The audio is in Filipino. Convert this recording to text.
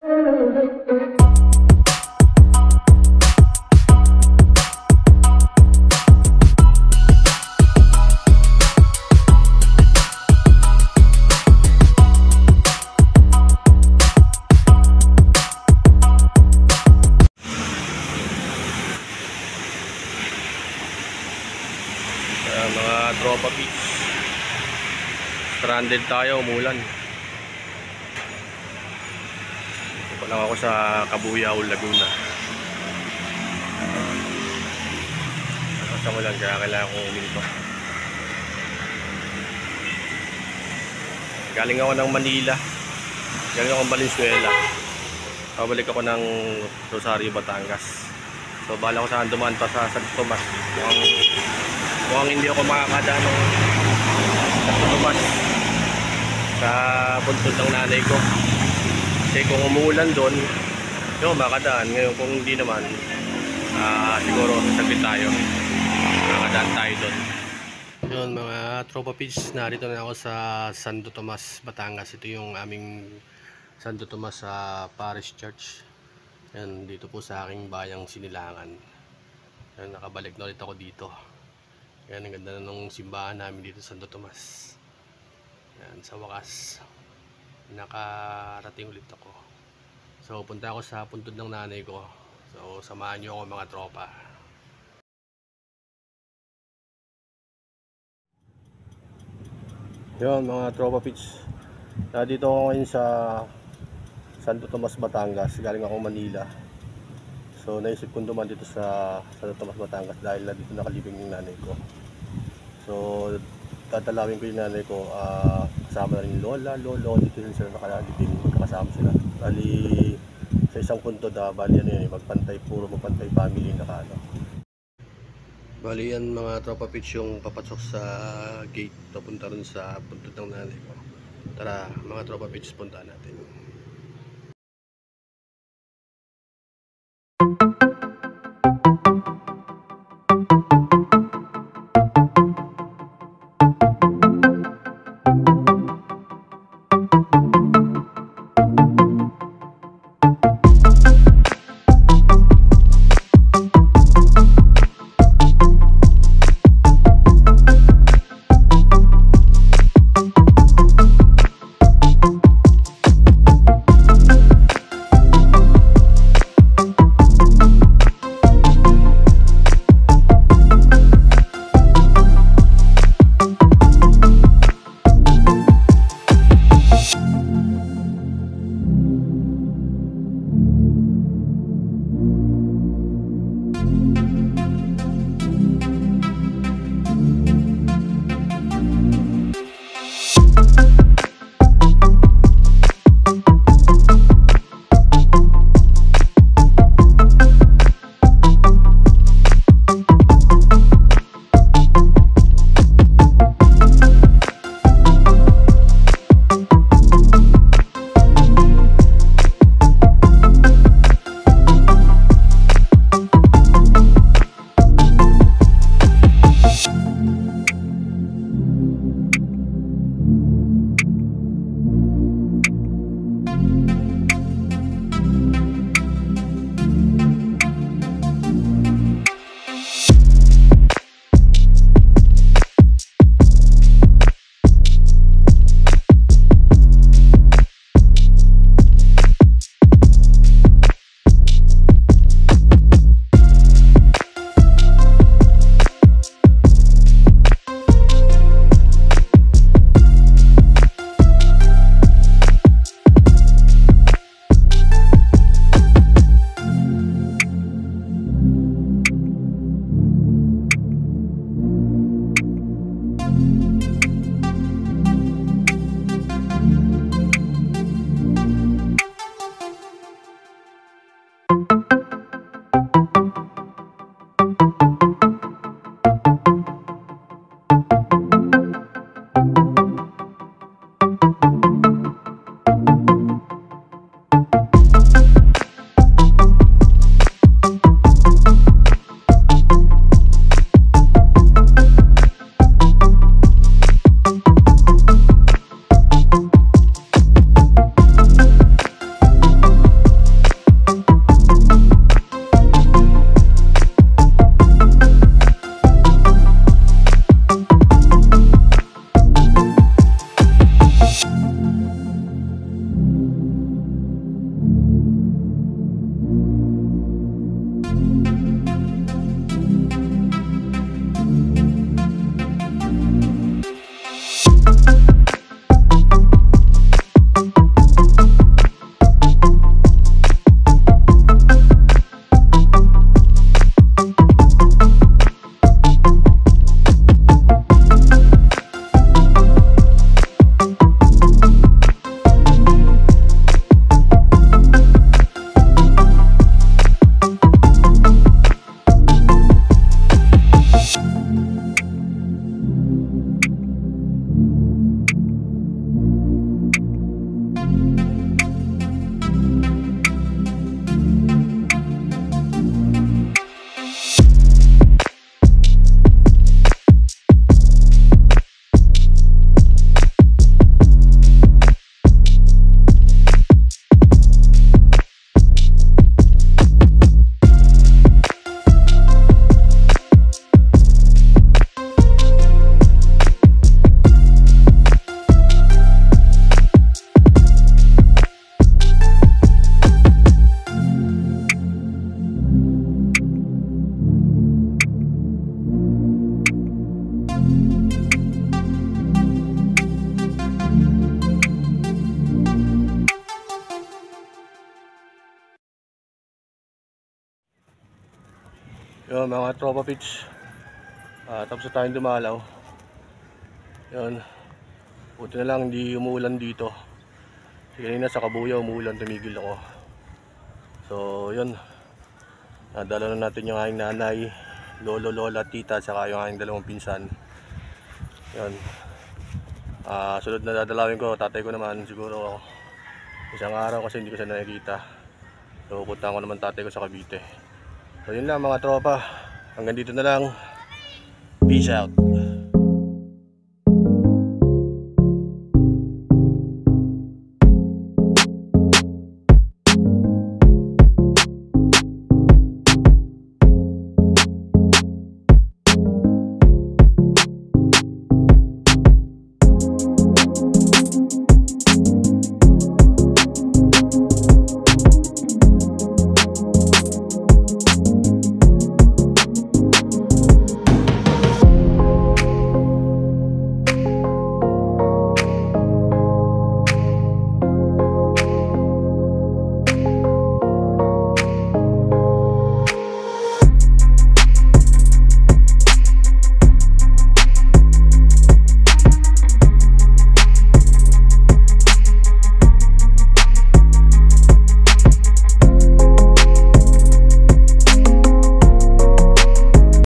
Mga tropa beach, stranded tayo, umulan. Dito lang ako sa Cabuyao, Laguna. Sa ulan kaya kailangan kong uminto. Galing ako ng Manila, galing ako ng Valenzuela, pabalik ako ng Rosario, Batangas. So bala ko saan dumaan pa sa Santo Tomas. Mukhang hindi ako makakadaan ng Santo Tomas sa buntod ng nanay ko. Kasi kung umuulan doon, yun, makakadaan. Ngayon kung hindi naman, siguro saglit tayo. Makakadaan tayo doon. Yun mga tropa pitch, narito na ako sa Santo Tomas, Batangas. Ito yung aming Santo Tomas sa Parish Church. Yan, dito po sa aking bayang Sinilangan. Yan, nakabalik na ulit ako dito. Yan, ang ganda na nung simbahan namin dito sa Santo Tomas. Yan, sa wakas nakarating ulit ako. So punta ako sa puntod ng nanay ko. So samahan nyo ako mga tropa. Yan mga tropa pitch, dito ako ngayon sa Santo Tomas, Batangas. Galing ako Manila. So naisip kong duman dito sa Santo Tomas, Batangas dahil dito nakalibing yung nanay ko. So tatalawin ko yung nanay ko, kasama na rin yung lolo, dito rin sila nakalibing, kasama sila. Bali sa isang puntod, bali ano yun, puro magpantay family nakano. Bali yan mga tropa pitch yung papasok sa gate papunta rin sa puntod ng nanay ko. Tara mga tropa pitch, punta natin. Yun mga tropa pitch. Tapos na tayong dumalaw. Yun. Buti na lang hindi umuulan dito. Kasi kanina sa Kabuya umuulan, tumigil ako. So yun. Nadala na natin yung aking nanay, lolo, lola, tita, saka yung aking dalawang pinsan. Yun. Sunod na dadalawin ko, tatay ko naman siguro isang araw kasi hindi ko siya nakikita. So puntahan ko naman tatay ko sa Cavite. So yun lang mga tropa. Hanggang dito na lang. Peace out.